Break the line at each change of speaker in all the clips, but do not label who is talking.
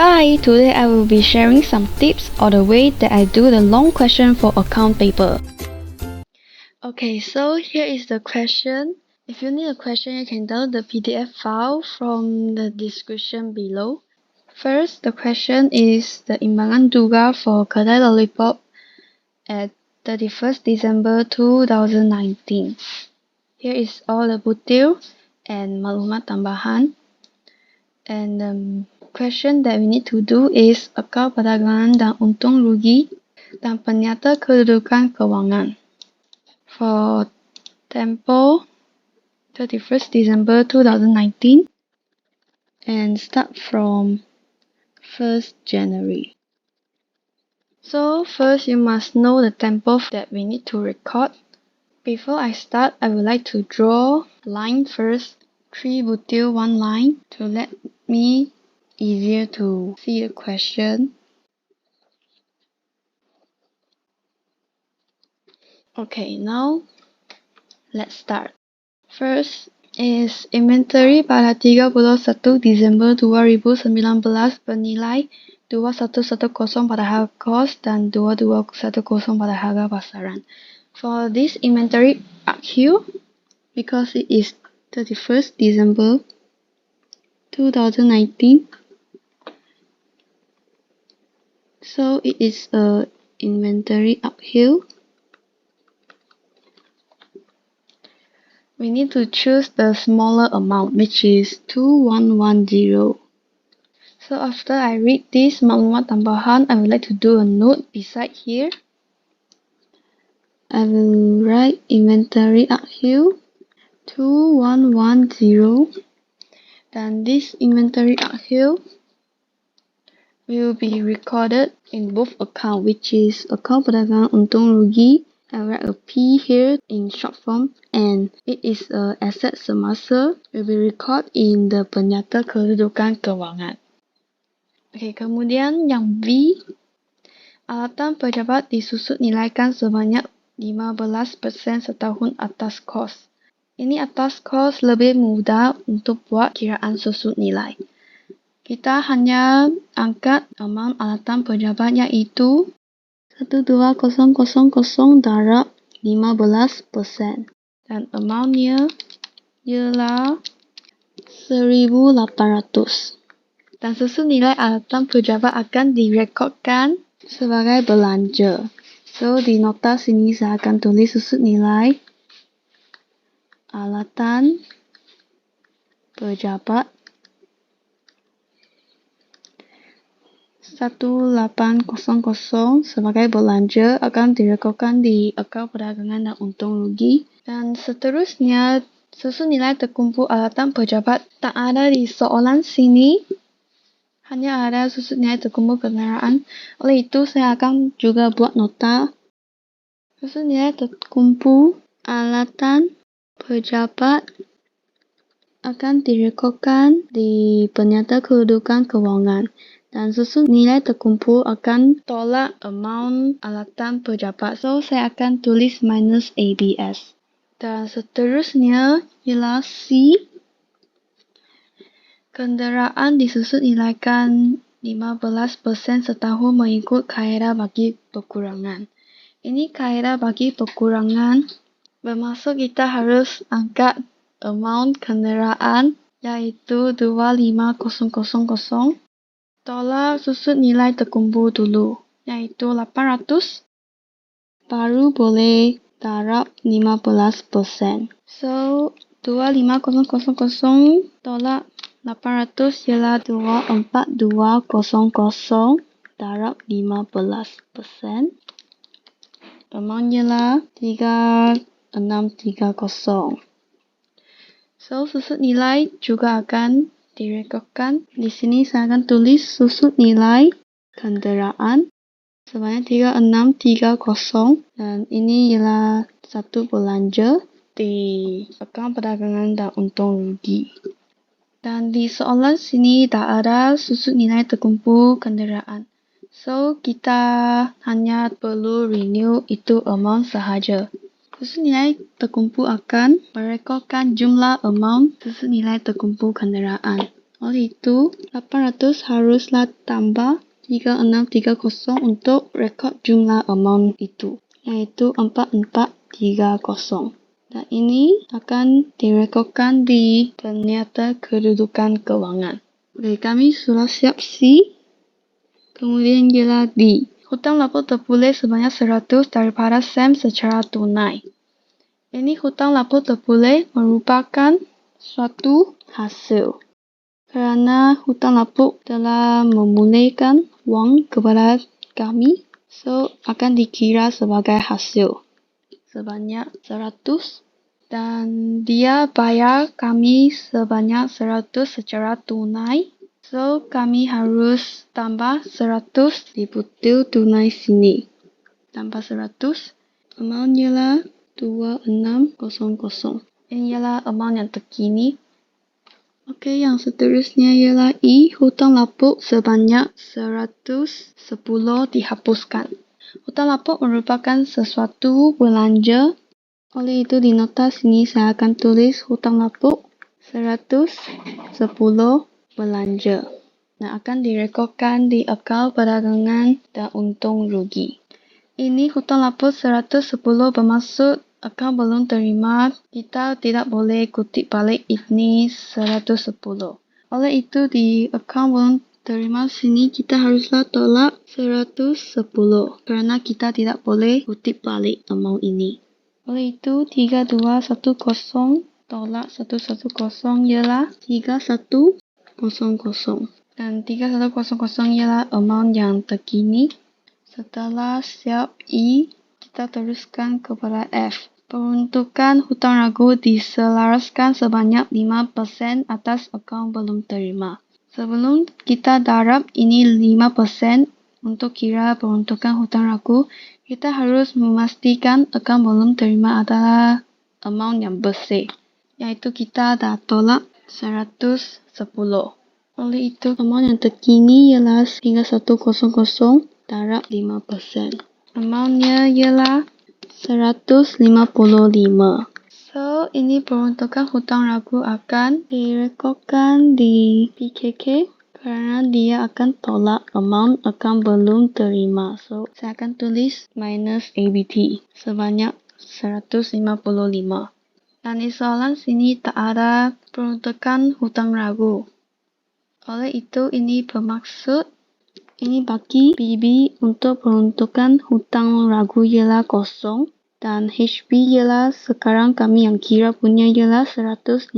Hi, today I will be sharing some tips on the way that I do the long question for account paper. Okay, so here is the question. If you need a question, you can download the PDF file from the description below. First, the question is the imbangan duga for Kedai Lollipop at 31st December 2019. Here is all the butil and maklumat tambahan. And the question that we need to do is akal perdagangan dan untung rugi dan penyata kedudukan kewangan. For tempo 31st December 2019 and start from 1st January. So first you must know the tempo that we need to record. Before I start, I would like to draw line first, 3 butil 1 line to let me easier to see the question. Okay, now let's start. First is inventory pada 31 Disember 2019 bernilai 2110 pada harga kos dan 2210 pada harga pasaran. For this inventory up here, because it is 31st December 2019, so it is a inventory uphill. We need to choose the smaller amount, which is 2110. So after I read this maklumat tambahan, I would like to do a note beside here. I will write inventory uphill 2110. Then this inventory uphill will be recorded in both accounts, which is account perdagangan untung rugi. I write a P here in short form, and it is a asset semasa will be recorded in the penyata kedudukan kewangan. Okay, kemudian yang B, alatan pejabat disusut nilaikan sebanyak 15% setahun atas kos. Ini atas kos lebih mudah untuk buat kiraan susut nilai. Kita hanya angkat amount alatan pejabat iaitu 12000 darab 15% dan amountnya ialah 1800 dan susut nilai alatan pejabat akan direkodkan sebagai belanja. So di nota sini saya akan tulis susut nilai alatan pejabat 1800 sebagai belanja akan direkodkan di akaun perdagangan dan untung rugi. Dan seterusnya, susut nilai terkumpul alatan pejabat tak ada di soalan sini. Hanya ada susut nilai terkumpul kenderaan. Oleh itu, saya akan juga buat nota. Susut nilai terkumpul alatan pejabat akan direkodkan di penyata kedudukan kewangan. Dan susut nilai terkumpul akan tolak amount alatan pejabat. So, saya akan tulis minus ABS. Dan seterusnya ialah C. Kenderaan disusut nilaikan 15% setahun mengikut kaedah bagi perkurangan. Ini kaedah bagi perkurangan bermaksud kita harus angkat amount kenderaan iaitu 25000 tolak susut nilai terkumpul dulu, iaitu 800, baru boleh darab 15%. So, 25000 tolak 800 ialah 24200 darab 15%. Amount ialah 3630. So, susut nilai juga akan direkodkan. Di sini saya akan tulis susut nilai kenderaan sebanyak 3630 dan ini ialah satu belanja di akaun perdagangan dan untung rugi. Dan di soalan sini tak ada susut nilai terkumpul kenderaan. So, kita hanya perlu renew itu amount sahaja. Susut nilai terkumpul akan merekodkan jumlah amount susut nilai terkumpul kenderaan. Oleh itu, 800 haruslah tambah 3630 untuk rekod jumlah amount itu, yaitu 4430. Dan ini akan direkodkan di Penyata Kedudukan Kewangan. Oke, kami sudah siap C. Kemudian ialah D. Hutang lapor terpulih sebanyak 100 daripada SEM secara tunai. Ini hutang lapor terpulih merupakan suatu hasil. Kerana hutang lapor telah memulihkan wang kepada kami, so akan dikira sebagai hasil sebanyak 100 dan dia bayar kami sebanyak 100 secara tunai. So kami harus tambah 100 di butil tunai sini. Tambah 100, amount ialah 2600. Ini ialah amount yang terkini. Okey, yang seterusnya ialah E. Hutang lapor sebanyak 110 dihapuskan. Hutang lapor merupakan sesuatu belanja. Oleh itu di nota sini saya akan tulis hutang lapor 110 belanja dan akan direkodkan di akaun perdagangan dan untung rugi. Ini hutang lapor 110 bermaksud akaun belum terima, kita tidak boleh kutip balik ini 110. Oleh itu di akaun belum terima sini kita haruslah tolak 110 kerana kita tidak boleh kutip balik amount ini. Oleh itu 3210 tolak 110 ialah 3100 dan 3100 ialah amount yang terkini. Setelah siap E, kita teruskan kepada F. Peruntukan hutang ragu diselaraskan sebanyak 5% atas akaun belum terima. Sebelum kita darab ini 5% untuk kira peruntukan hutang ragu, kita harus memastikan akaun belum terima adalah amount yang bersih, iaitu kita dah tolak 110. Oleh itu, amount yang terkini ialah 3100 darab 5%. Amountnya ialah 155. So, ini peruntukan hutang ragu akan direkodkan di PKK kerana dia akan tolak amount akan belum terima. So, saya akan tulis minus ABT sebanyak 155. Dan di soalan sini tak ada peruntukan hutang ragu. Oleh itu, ini bermaksud ini bagi BB untuk peruntukan hutang ragu ialah kosong dan HB ialah sekarang kami yang kira punya ialah 155.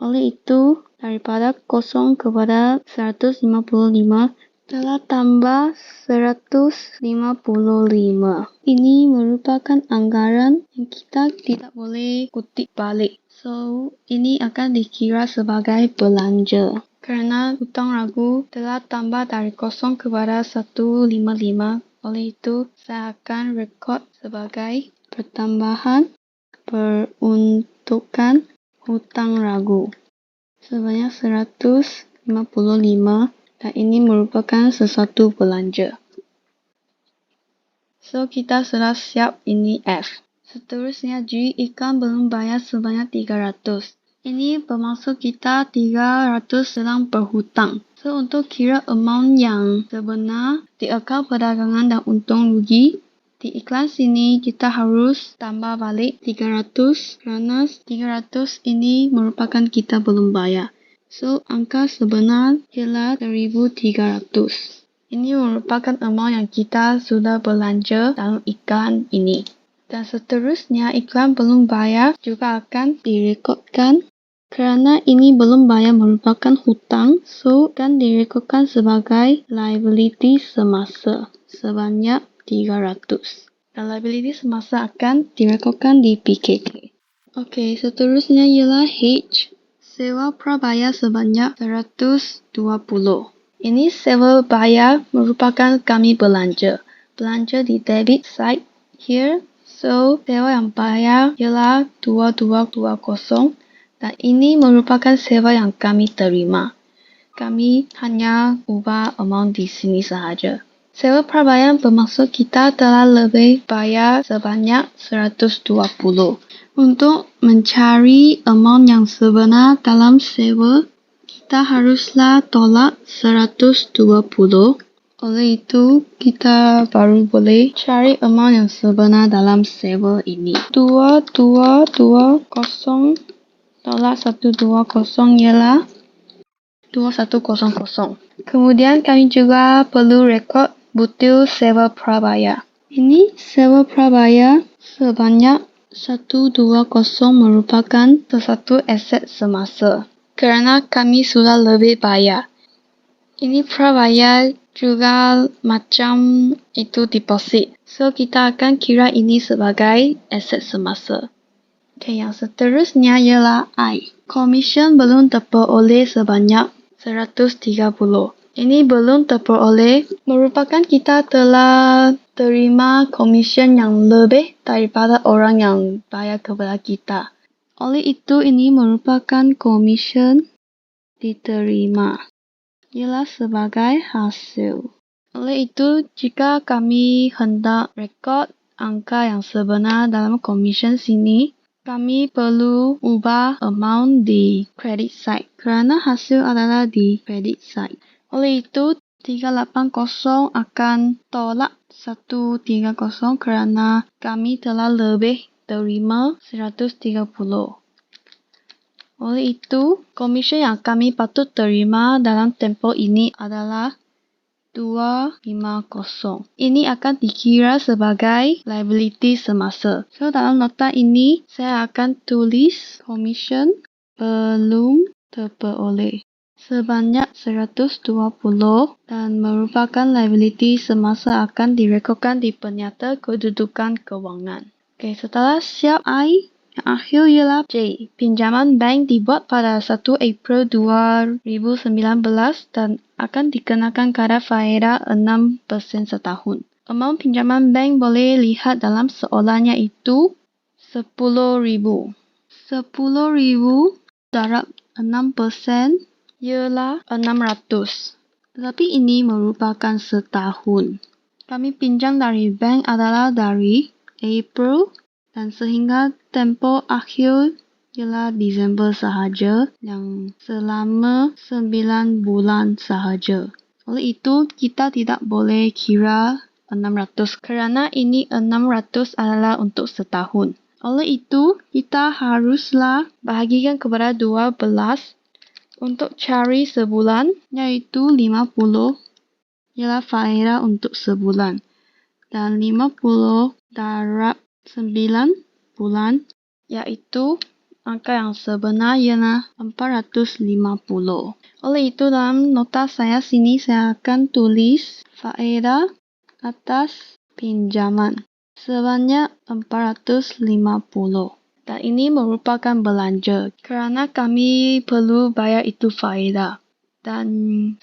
Oleh itu, daripada kosong kepada 155 telah tambah 155. Ini merupakan anggaran yang kita tidak boleh kutip balik. So, ini akan dikira sebagai belanja. Kerana hutang ragu telah tambah dari kosong kepada 155. Oleh itu, saya akan rekod sebagai pertambahan peruntukan hutang ragu sebanyak 155 dan ini merupakan sesuatu belanja. So, kita sudah siap ini F. Seterusnya G, iklan belum bayar sebanyak 300. Ini bermaksud kita 300 sedang berhutang. So, untuk kira amount yang sebenar di akaun perdagangan dan untung rugi, di iklan sini kita harus tambah balik 300 kerana 300 ini merupakan kita belum bayar. So, angka sebenar ialah 1,300. Ini merupakan amount yang kita sudah belanja dalam iklan ini. Dan seterusnya, iklan belum bayar juga akan direkodkan. Kerana ini belum bayar merupakan hutang, so akan direkodkan sebagai liability semasa sebanyak 300. Dan liability semasa akan direkodkan di PKK. Okey, seterusnya ialah H. Sewa prabayar sebanyak 120. Ini sewa bayar merupakan kami belanja. Belanja di debit side here. So, sewa yang bayar ialah 2220. Dan ini merupakan sewa yang kami terima. Kami hanya ubah amount di sini sahaja. Sewa prabayar bermaksud kita telah lebih bayar sebanyak 120. Untuk mencari amount yang sebenar dalam sewa, kita haruslah tolak 120. Oleh itu, kita baru boleh cari amount yang sebenar dalam saver ini. 2220 tolak 120 ialah 2100. Kemudian kami juga perlu rekod butil saver prabayar. Ini saver prabayar sebanyak 120 merupakan satu aset semasa. Kerana kami sudah lebih bayar. Ini prabayar juga macam itu deposit. So, kita akan kira ini sebagai aset semasa. Okay, yang seterusnya ialah I. Komisen belum terperoleh sebanyak 130. Ini belum terperoleh merupakan kita telah terima komisen yang lebih daripada orang yang bayar kepada kita. Oleh itu, ini merupakan komisen diterima. Ialah sebagai hasil. Oleh itu, jika kami hendak rekod angka yang sebenar dalam komisen sini, kami perlu ubah amount di credit side kerana hasil adalah di credit side. Oleh itu, 380 akan tolak 130 kerana kami telah lebih terima 130. Oleh itu, komisen yang kami patut terima dalam tempoh ini adalah 250. Ini akan dikira sebagai liability semasa. So, dalam nota ini, saya akan tulis komisen belum terperoleh sebanyak 120 dan merupakan liability semasa akan direkodkan di penyata kedudukan kewangan. Okay, setelah siap I, yang akhir ialah J. Pinjaman bank dibuat pada 1 April 2019 dan akan dikenakan kadar faedah 6% setahun. Amount pinjaman bank boleh lihat dalam soalan iaitu 10,000. 10,000 darab 6% ialah 600. Tetapi ini merupakan setahun. Kami pinjam dari bank adalah dari April dan sehingga tempoh akhir ialah Disember sahaja yang selama 9 bulan sahaja. Oleh itu, kita tidak boleh kira 600 kerana ini 600 adalah untuk setahun. Oleh itu, kita haruslah bahagikan kepada 12 untuk cari sebulan iaitu 50 ialah faedah untuk sebulan dan 50 darab 9 bulan iaitu angka yang sebenar ialah 450. Oleh itu, dalam nota saya sini saya akan tulis faedah atas pinjaman sebanyak 450. Dan ini merupakan belanja kerana kami perlu bayar itu faedah. Dan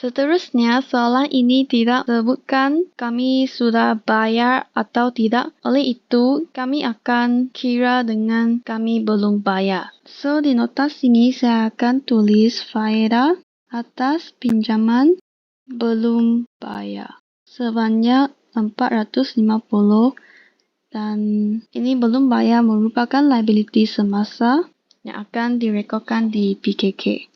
seterusnya, soalan ini tidak sebutkan kami sudah bayar atau tidak. Oleh itu, kami akan kira dengan kami belum bayar. So, di nota sini saya akan tulis faedah atas pinjaman belum bayar sebanyak 450 dan ini belum bayar merupakan liability semasa yang akan direkodkan di PKK.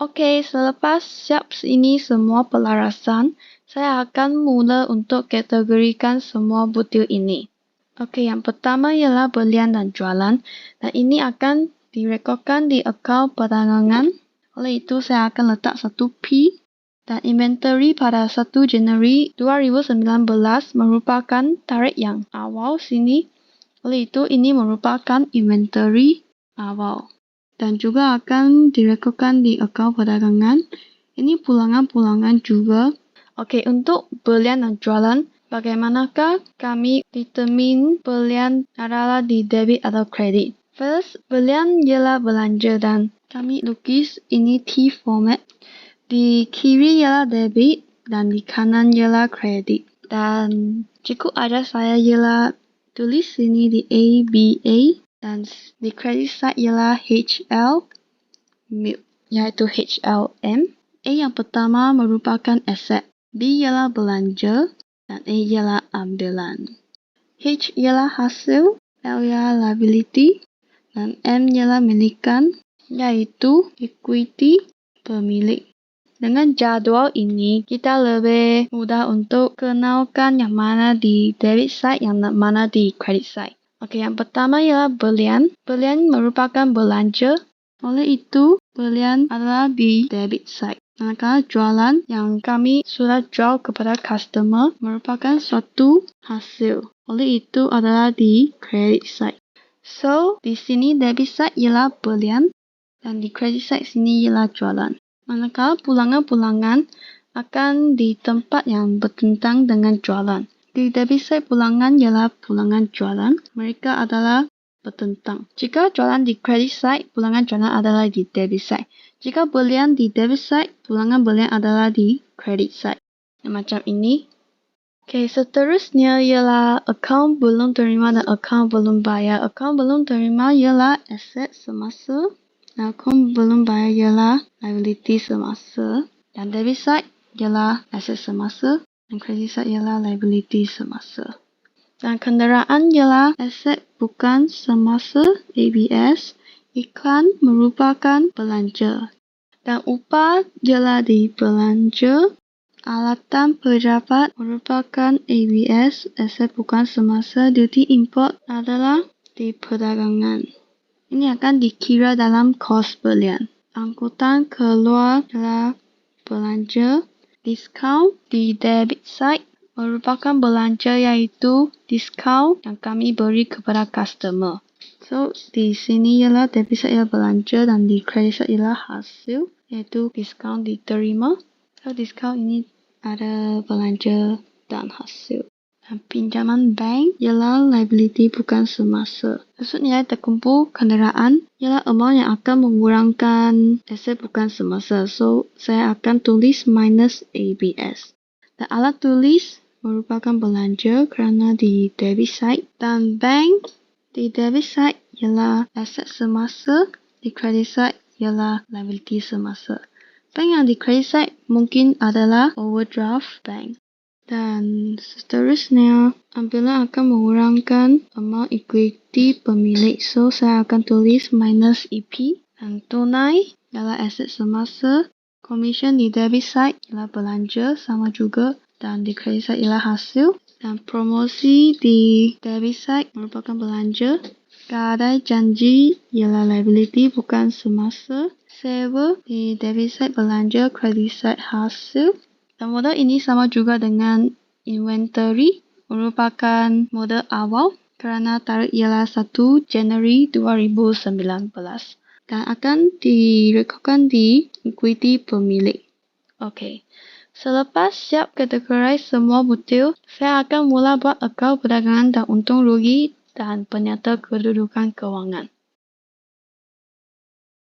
Okey, selepas siap ini semua pelarasan, saya akan mula untuk kategorikan semua butil ini. Okey, yang pertama ialah belian dan jualan dan ini akan direkodkan di akaun perdagangan. Oleh itu, saya akan letak satu P dan inventory pada 1 Januari 2019 merupakan tarikh yang awal sini. Oleh itu, ini merupakan inventory awal. Dan juga akan direkodkan di akaun perdagangan. Ini pulangan-pulangan juga. Okey, untuk belian dan jualan, bagaimanakah kami determine belian adalah di debit atau kredit? First, belian ialah belanja dan kami lukis ini T format. Di kiri ialah debit dan di kanan ialah kredit. Dan cukup ada saya ialah tulis sini di ABA. Dan di credit side ialah HL, iaitu HLM. A yang pertama merupakan aset, B ialah belanja, dan A ialah ambilan. H ialah hasil, L ialah liability, dan M ialah milikan, iaitu equity pemilik. Dengan jadwal ini, kita lebih mudah untuk kenalkan yang mana di debit side, yang mana di credit side. Oke, yang pertama ialah belian. Belian merupakan belanja. Oleh itu, belian adalah di debit side. Manakala jualan yang kami sudah jual kepada customer merupakan suatu hasil. Oleh itu adalah di credit side. So, di sini debit side ialah belian dan di credit side sini ialah jualan. Manakala pulangan-pulangan akan di tempat yang bertentang dengan jualan. Di debit side pulangan ialah pulangan jualan. Mereka adalah bertentang. Jika jualan di credit side, pulangan jualan adalah di debit side. Jika belian di debit side, pulangan belian adalah di credit side. Macam ini. Oke, seterusnya ialah akaun belum terima dan akaun belum bayar. Akaun belum terima ialah aset semasa. Akaun belum bayar ialah liability semasa. Dan debit side ialah aset semasa. Dan credit side ialah liability semasa. Dan kenderaan ialah aset bukan semasa, ABS. Iklan merupakan belanja. Dan upah ialah di belanja. Alatan pejabat merupakan ABS, aset bukan semasa. Duty import adalah di perdagangan. Ini akan dikira dalam kos belian. Angkutan keluar adalah belanja. Diskaun di debit side merupakan belanja, iaitu diskaun yang kami beri kepada customer. So, di sini ialah debit side ialah belanja dan di credit side ialah hasil, iaitu diskaun diterima. So, diskaun ini ada belanja dan hasil. Pinjaman bank ialah liability bukan semasa. Maksudnya terkumpul kenderaan ialah amount yang akan mengurangkan aset bukan semasa. So, saya akan tulis minus ABS. Dan alat tulis merupakan belanja kerana di debit side. Dan bank di debit side ialah aset semasa. Di credit side ialah liability semasa. Bank yang di credit side mungkin adalah overdraft bank. Dan seterusnya, ambilan akan mengurangkan amount equity pemilik. So, saya akan tulis minus EP. Dan tunai adalah aset semasa. Commission di debit side ialah belanja, sama juga. Dan di credit side ialah hasil. Dan promosi di debit side merupakan belanja. Gadai janji ialah liability bukan semasa. Sewa di debit side belanja, credit side hasil. Dan model ini sama juga dengan inventory, merupakan model awal kerana tarikh ialah 1 Januari 2019 dan akan direkodkan di equity pemilik. Okey, selepas siap kategorize semua butil, saya akan mula buat akaun perdagangan dan untung rugi dan penyata kedudukan kewangan.